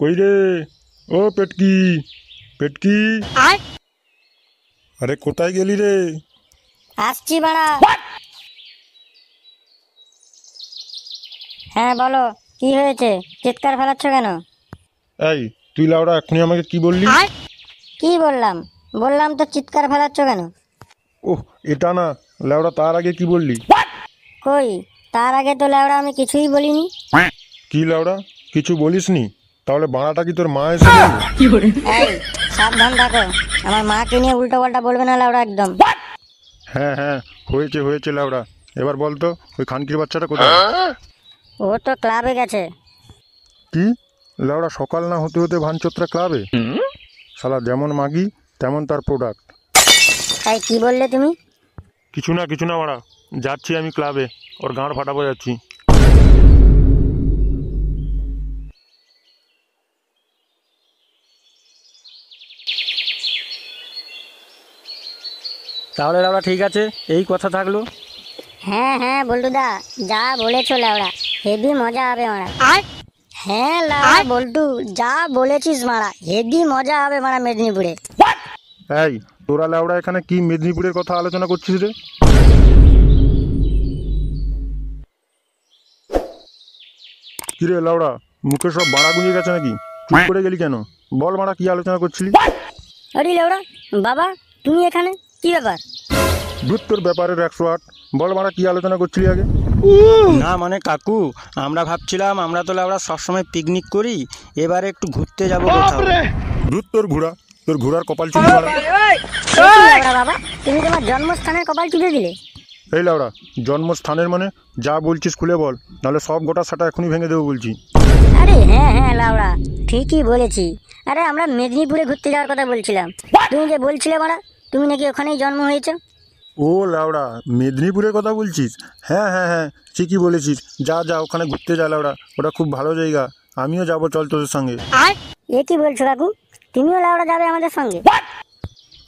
কই রে? ও পেটকি, পেটকি, আরে কোথায় গেলি রে? আসছি বাড়া। হ্যাঁ বলো, কি হয়েছে? চিৎকার ফেলাচ্ছ কেন? এই তুই লাউড়া এখনই আমাকে কি বললি? কি বললাম? বললাম তো চিৎকার ফেলাচ্ছ কেন? ওহ, এটা না লাউড়া, তার আগে কি বললি? কই, তার আগে তো লেওড়া আমি কিছুই বলিনি। কি লাউড়া, কিছু বলিসনি? তাহলে বাড়াটা কি তোর মা এসে বলল? এই সাবধান থাকো, আমার মাকে নিয়ে উল্টো পাল্টা বলবে না লেওড়া একদম। হ্যাঁ হ্যাঁ, হয়েছে হয়েছে লাউড়া। এবার বলতো ওই খানকির বাচ্চাটা কোথায়? ও তো ক্লাবে গেছে। কি লাউড়া, সকাল না হতে হতে ভানচোত্রা ক্লাবে? শালা যেমন মাগি তেমন তার প্রোডাক্ট। তাই কি বললে তুমি? কিছু না বাড়া, যাচ্ছি আমি ক্লাবে, ওর গাঁড় ফাটাবো যাচ্ছি। তাহলে লাউড়া ঠিক আছে, এই কথা থাকলো। হ্যাঁ হ্যাঁ বল্টুদা, যা বলেছো লেওড়া, হেভি মজা হবে মারা। হ্যাঁ লাউড়া বল্টু, যা বলেছিস মারা, হেভি মজা হবে মারা মেদিনীপুরে। এই তোরা লাউড়া এখানে কি মেদিনীপুরের কথা আলোচনা করছিস রে? কিরে লাউড়া, মুখে সব বাড়া গুঁজে গেছে নাকি? চুপ করে গেলি কেন? বল বাড়া, কি আলোচনা করছিলি? আরে লেওড়া, বাবা তুমি এখানে, কি ব্যাপার? ধুর, তোর ব্যাপারের 108। বল বাড়া, কি আলোচনা করছিলি আগে? না মানে কাকু, আমরা ভাবছিলাম আমরা তো লাউড়া সবসময় পিকনিক করি, এবারে একটু ঘুরতে যাবো কোথাও। ধুর, তোর ঘোড়ার কপাল চুরি বাড়া। লেওড়া বাবা, তুমি তোমার জন্মস্থানের কপাল তুলে দিলে। এই লাউড়া, জন্মস্থানের মানে যা বলছিস খুলে বল, নাহলে সব গোটা সাটা এখনই ভেঙে দেবো বলছি। আরে হ্যাঁ হ্যাঁ লাউড়া, ঠিকই বলেছি। আরে আমরা মেদিনীপুরে ঘুরতে যাওয়ার কথা বলছিলাম। তুমি যে বলছিলে মারা, তুমি নাকি ওখানেই জন্ম হয়েছো। ও লাউড়া, মেদিনীপুরের কথা বলছিস? হ্যাঁ হ্যাঁ হ্যাঁ, ঠিকই বলেছিস। যা ওখানে ঘুরতে যা লাউড়া, ওটা খুব ভালো জায়গা। আমিও যাবো, চল তোদের সঙ্গে। এ কি বলছো কাকু, তুমিও লাউড়া যাবে আমাদের সঙ্গে?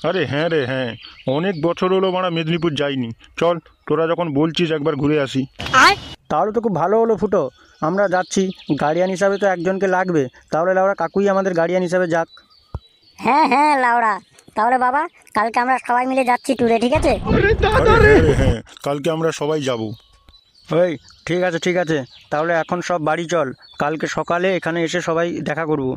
আরে হ্যাঁ রে হ্যাঁ, অনেক বছর হলো মারা মেদিনীপুর যাইনি। চল, তোরা যখন বলছিস একবার ঘুরে আসি। তাহলে তো খুব ভালো হলো ফুটো, আমরা যাচ্ছি, গার্ডিয়ান হিসাবে তো একজনকে লাগবে, তাহলে লাউড়া কাকুই আমাদের গার্ডিয়ান হিসাবে যাক। হ্যাঁ হ্যাঁ লাউড়া, তাহলে বাবা কালকে আমরা সবাই মিলে যাচ্ছি ট্যুরে, ঠিক আছে? হ্যাঁ, কালকে আমরা সবাই যাব। ওই ঠিক আছে, তাহলে এখন সব বাড়ি চল, কালকে সকালে এখানে এসে সবাই দেখা করব।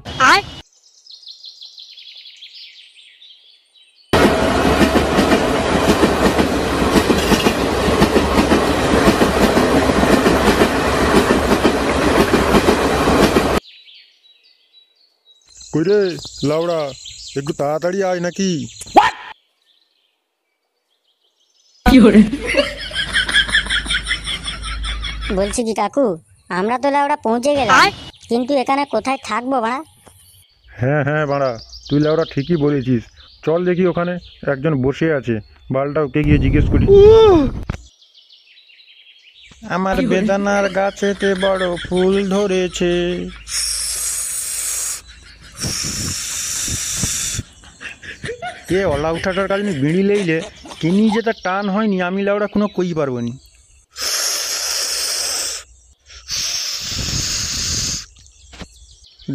কই রে লাউড়া, একটু তাড়াতাড়ি আয় নাকি? বলছি কি কাকু, আমরা তো লাউড়া পৌঁছে গেলাম, কিন্তু এখানে কোথায় থাকবো বাড়া? হ্যাঁ হ্যাঁ বাড়া, তুই লাউড়া ঠিকই বলেছিস। চল দেখি, ওখানে একজন বসে আছে, বালটা ওকে গিয়ে জিজ্ঞেস করি। আমার বেদানার গাছেতে বড় ফুল ধরেছে। কে অলা উঠাটার কাজ নি, বিড়ি লইলে কিনি যে তার টান হয়নি, আমি লাউড়া কোনো কই পারবো নি।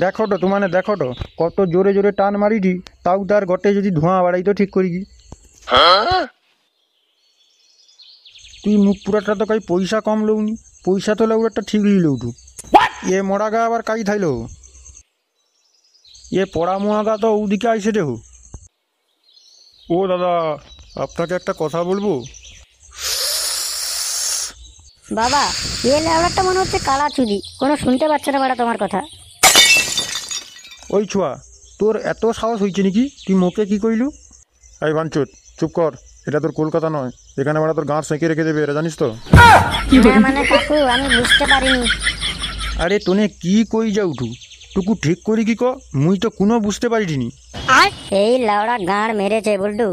দেখো তো তোমানে, দেখো তো কত জোরে জোরে টান মারিটি, তাও তার গটে যদি ধোঁয়া বাড়াই তো ঠিক করি কি। তুই মুখ পুরাটা তো কাই পয়সা কম লউনি, পয়সা তো লাউড়াটা ঠিক লউটু। এ মরাগা আবার কাই থাইল, এ পড়া মোয়াগা তো ওদিকে আইসে দেহ। ও দাদা, আপনাকে একটা কথা বলবো। বাবা এ লাউড়াটা মনে হচ্ছে কালা চুদি, কোনো শুনতে পাচ্ছে না বাড়া তোমার কথা। ওই ছোয়া, তোর এত সাহস হয়েছে নাকি, তুই মোকে কি কইলু? এই ভানচোদ, চুপ কর। এটা তোর কলকাতা নয়, এখানে বাড়া তোর গাঁট সেঁকে রেখে দেবে, এটা জানিস তো? না মানে কাকু, আমি বুঝতে পারিনি। আরে তোনে কি কই যাউটু, টুকু ঠিক করি কি ক, মুই তো কোনো বুঝতে পারিনি। এই লাউড়া গাঁড় মেরেছে বল্টু,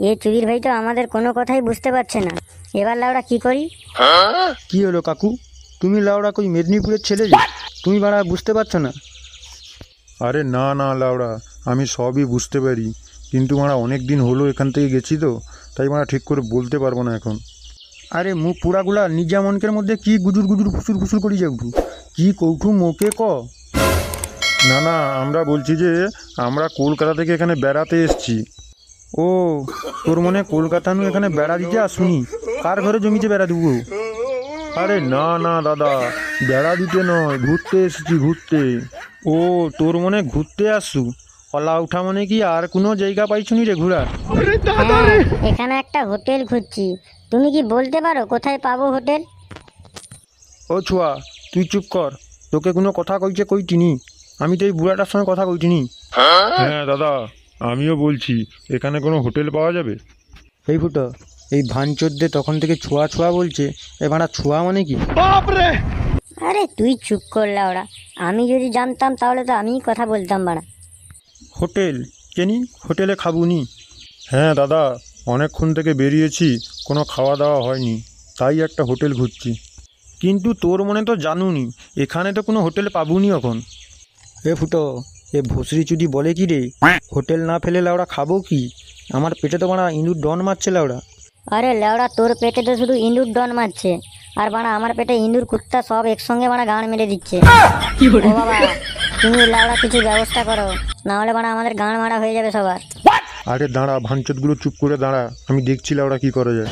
এই চুদির ভাই তো আমাদের কোনো কথাই বুঝতে পারছে না। এবার লাউড়া কি করি? কি হলো কাকু, তুমি লাউড়া কই মেদিনীপুরের ছেলে যে, তুমি বাড়া বুঝতে পারছো না? আরে না না লাউড়া, আমি সবই বুঝতে পারি, কিন্তু মারা অনেক দিন হলো এখান থেকে গেছি তো, তাই মারা ঠিক করে বলতে পারবো না এখন। আরে মুখ পুরাগুলা নিজা মনকের মধ্যে কি গুজুর গুজুর ফুসুর ফুসুর করি যাউটু, কি কৌঠু মোকে ক। না না, আমরা বলছি যে আমরা কলকাতা থেকে এখানে বেড়াতে এসেছি। ও, তোর মনে কলকাতা নু এখানে বেড়া দিতে আসুনি? কার ঘরে জমিতে বেড়া দেবো? আরে না না দাদা, বেড়া দিতে নয়, ঘুরতে এসেছি ঘুরতে। ও, তোর মনে ঘুরতে আসছু? কলা উঠা মনে কি আর কোনো জায়গা পাইছুনি রে ঘুরার? হ্যাঁ, এখানে একটা হোটেল খুঁজছি। তুমি কি বলতে পারো কোথায় পাবো হোটেল? ও ছুয়া, তুই চুপ কর। তোকে কোনো কথা কইছে কইটিনি? আমি তো এই বুড়াটার সঙ্গে কথা কইটিনি। হ্যাঁ দাদা, আমিও বলছি এখানে কোনো হোটেল পাওয়া যাবে? এই ফুটো, এই ভানচোদ্দে তখন থেকে ছোঁয়া ছোঁয়া বলছে। এবার ছোঁয়া মানে কি? আরে তুই চুপ করলা ওরা। আমি যদি জানতাম তাহলে তো আমিই কথা বলতাম বাড়া। হোটেল কেনি? হোটেলে খাবুনি? হ্যাঁ দাদা, অনেকক্ষণ থেকে বেরিয়েছি, কোনো খাওয়া দাওয়া হয়নি, তাই একটা হোটেল খুঁজছি। কিন্তু তোর মনে তো জানুনি, এখানে তো কোনো হোটেল পাবুনি এখন। এ ফুটো, এ ভুসরি চুদি বলে কি রে? হোটেল না ফেলে লাউড়া খাবো কি? আমার পেটে তো বাড়া ইঁদুর ডন মারছে লাউড়া। আরে লেওড়া, তোর পেটে তো শুধু ইঁদুর ডন মারছে, আর বাড়া আমার পেটে ইঁদুর কুত্তা সব একসঙ্গে বাড়া গান মেরে দিচ্ছে। ও বাবা, তুমি লেওড়া কিছু ব্যবস্থা করো, না হলে বাড়া আমাদের গান মারা হয়ে যাবে সবার। আরে দাঁড়া, ভাঞ্চতগুলো চুপ করে দাঁড়া, আমি দেখছি ওরা কি করা যায়।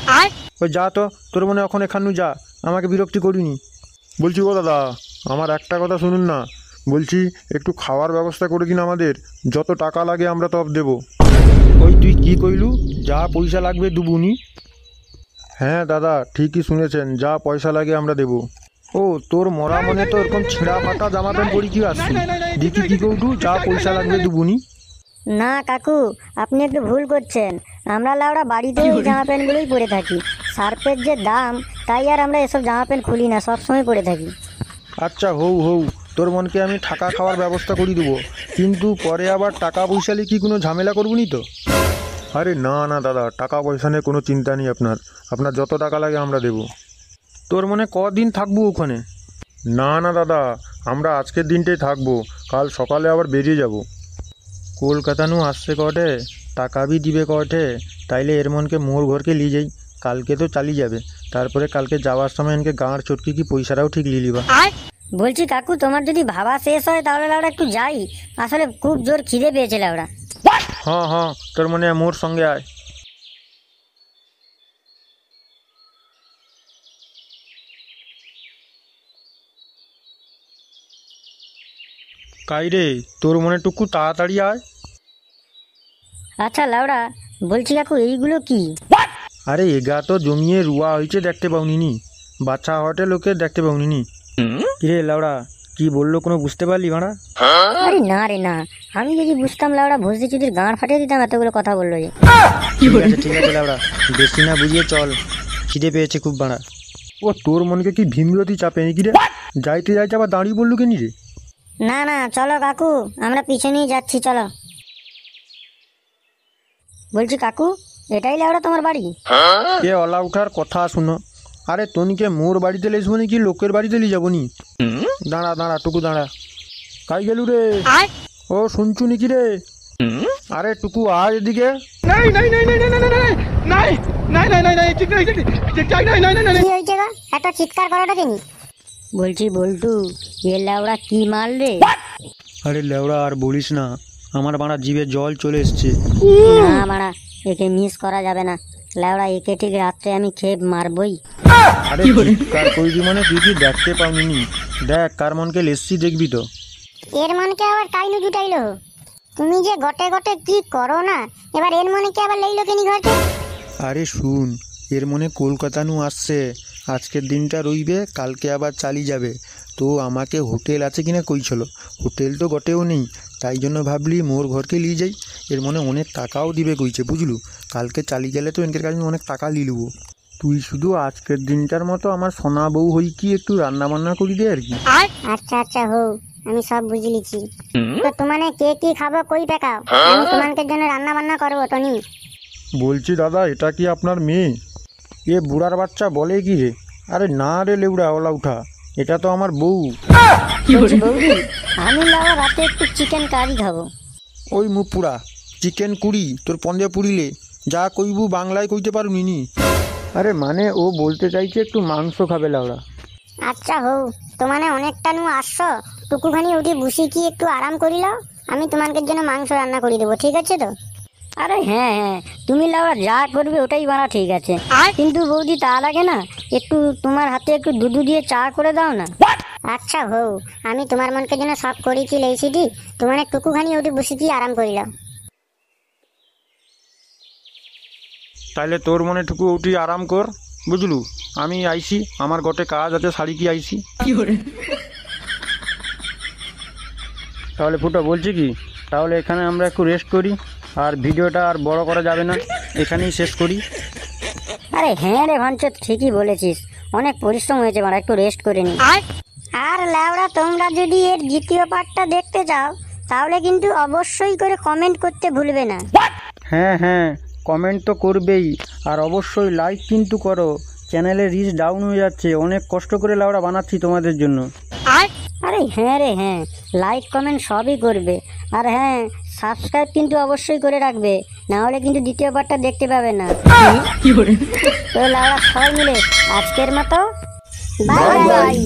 ওই যা তো, তোর মনে এখন এখানু যা, আমাকে বিরক্তি করিনি। বলছি ও দাদা, আমার একটা কথা শুনুন না। বলছি একটু খাওয়ার ব্যবস্থা করে দিন আমাদের, যত টাকা লাগে আমরা তব দেবো। ওই তুই কি কইলু? যা পয়সা লাগবে দুবুনি? হ্যাঁ দাদা, ঠিকই শুনেছেন, যা পয়সা লাগে আমরা দেবো। ও, তোর মরা মনে তো এরকম ছেঁড়া ফাটা জামা প্যান্ট পরি কি আসছি? দেখি কি কৌটু, যা পয়সা লাগবে দুবুনি? না কাকু, আপনি একটু ভুল করছেন। আমরা লাউড়া বাড়িতে ওই জামা প্যান্টগুলোই পরে থাকি। সার্ফের যে দাম, তাই আর আমরা এসব জামা প্যান্ট খুলি না, সবসময় পরে থাকি। আচ্ছা হৌ হৌ, তোর মনকে আমি থাকা খাওয়ার ব্যবস্থা করে দেবো, কিন্তু পরে আবার টাকা পয়সালে কি কোনো ঝামেলা করবনি তো? আরে না না দাদা, টাকা পয়সা নিয়ে কোনো চিন্তা নেই আপনার, আপনার যত টাকা লাগে আমরা দেবো। তোর মনে কদিন থাকবো ওখানে? না না দাদা, আমরা আজকের দিনটাই থাকবো, কাল সকালে আবার বেরিয়ে যাব। কলকাতা নু আসছে কটে, টাকা বি দিবে কটে, তাইলে এর মনকে মোর ঘরকে নিয়ে যাই। কালকে তো চালিয়ে যাবে, তারপরে কালকে যাওয়ার সময় এনকে গাঁড় চটকি কি পয়সাটাও ঠিক লিলিবা। বলছি কাকু, তোমার যদি ভাবা শেষ হয় তাহলে লাউড়া একটু যাই, আসলে খুব জোর খিদে পেয়েছে লাউড়া। হ্যাঁ হ্যাঁ, তোর মনে মোর সঙ্গে আয়। কাইরে, তোর মনে টুকু তাড়াতাড়ি আয়। আচ্ছা লাউড়া, বলছি কাকু এইগুলো কি? আরে এগা তো জমিয়ে রুয়া হয়েছে, দেখতে পাওনি নি? বাচ্চা হটে লোকে দেখতে পাওনি নি? কিরে লাউড়া, কি বললো কোনো বুঝতে পারলি ভাড়া? আরে না রে না, আমি যদি বুঝতাম লাউড়া ভোজদি চুদির গাঁড় ফাটিয়ে দিতাম, এতগুলো কথা বললো যে। ঠিক আছে লাউড়া, বেশি না বুঝিয়ে চল, খিদে পেয়েছে খুব ভাড়া। ও, তোর মনকে কি ভীমরতি চাপে নাকি রে? যাইতে যাইতে আবার দাঁড়িয়ে বললু কেনি রে? না না, চলো কাকু, আমরা পিছনেই যাচ্ছি, চলো। বলছি কাকু, এটাই লাউড়া তোমার বাড়ি? এ অলা উঠার কথা শুনো। আরে তনিকে মোর বাড়িতে লেসবো নাকি লোকের বাড়িতে নিয়ে যাবো নি? দাঁড়া দাঁড়া টুকু দাঁড়া। কাই গেলু রে? ও শুনছু নাকি রে? আরে টুকু আয় এদিকে। কি হয়েছে গা, একটা চিৎকার করাটা কেনি? বলছি বল্টু, এ লাউড়া কি মাল রে? আরে লেওড়া আর বলিস না, আমার বাড়া জিভে জল চলে এসছে। না মারা, একে মিস করা যাবে না। লাউড়া একে ঠিক রাত্রে আমি খেয়ে মারবই। আরে চিৎকার কইলি মানে তুই কি দেখতে পাওনি নি? দেখ কার মনকে লেসছি দেখবি তো। এর মনকে আবার কাইনু জুটাইলো? তুমি যে গটে গটে কি করো না, এবার এর মনকে আবার লইলো কেনি ঘরতে? আরে শুন, এর মনে কলকাতা নু আসছে, আজকের দিনটা রইবে, কালকে আবার চালিয়ে যাবে। তো আমাকে হোটেল আছে কিনা কইছিল, হোটেল তো গটেও নেই, তাই জন্য ভাবলি মোর ঘরকে নিয়ে যাই। এর মনে অনেক টাকাও দিবে কইছে, বুঝলু? কালকে চালিয়ে গেলে তো এনকের কাছে অনেক টাকা নিয়ে নেবো। তুই শুধু আজকের দিনটার মতো আমার সোনা বউ হই কি একটু রান্না বান্না করি দে আর কি। আচ্ছা আচ্ছা হো, আমি সব বুঝে লিছি। তো তোমানে কে কি খাবো কই পেকাও, আমি তোমাদের জন্য রান্না বান্না করবো টনি। বলছি দাদা, এটা কি আপনার মেয়ে? এ বুড়ার বাচ্চা বলে কি রে? আরে না রে লেউড়া ওলা উঠা, এটা তো আমার বউ। বলছি বৌদি, আমি লাউড়া রাতে একটু চিকেন কারি খাবো। ওই মুখ পুরা চিকেন কুড়ি তোর পন্দে পুড়িলে যা কইবু বাংলায় কইতে পারুনি নি? আরে মানে ও বলতে চাইছে একটু মাংস খাবে লাউড়া। আচ্ছা হো, তোমানে অনেকটা নু আসছো, টুকুখানি উঠি বুসি কি একটু আরাম করিল, আমি তোমাদের জন্য মাংস রান্না করে দেবো, ঠিক আছে তো? আরে হ্যাঁ হ্যাঁ, তুমি লাউড়া যা করবে ওটাই বানা ঠিক আছে, কিন্তু বৌদি তার আগে না একটু তোমার হাতে একটু দুধু দিয়ে চা করে দাও না। আচ্ছা হৌ, আমি তোমার মনকে জন্য সব করি কি লেইছি দি, তোমার টুকুখানি উঠি বুসি কি আরাম করিল। তাইলে তোর মনে টুকু উঠি আরাম কর, বুঝলু? আমি আইসি, আমার গটে কাজ আছে, শাড়ি কি আইসি। তাহলে ফুটো বলছি কি, তাহলে এখানে আমরা একটু রেস্ট করি, আর ভিডিওটা আর বড় করা যাবে না, এখানেই শেষ করি। আরে হ্যাঁ রে ভাঞ্চত, ঠিকই বলেছিস, অনেক পরিশ্রম হয়েছে বাড়া, একটু রেস্ট করে নি। আর লেওড়া, তোমরা যদি এর দ্বিতীয় পার্টটা দেখতে চাও তাহলে কিন্তু অবশ্যই করে কমেন্ট করতে ভুলবে না। হ্যাঁ হ্যাঁ, কমেন্ট তো করবেই, আর অবশ্যই লাইক কিন্তু করো। চ্যানেলের রিচ ডাউন হয়ে যাচ্ছে, অনেক কষ্ট করে লাউড়া বানাচ্ছি তোমাদের জন্য। আরে হ্যাঁ রে হ্যাঁ, লাইক কমেন্ট সবই করবে, আর হ্যাঁ সাবস্ক্রাইব কিন্তু অবশ্যই করে রাখবে, না হলে কিন্তু দ্বিতীয় পার্টটা দেখতে পাবে না। তো লাউড়া সবাই মিলে আজকের মতো বাই বাই।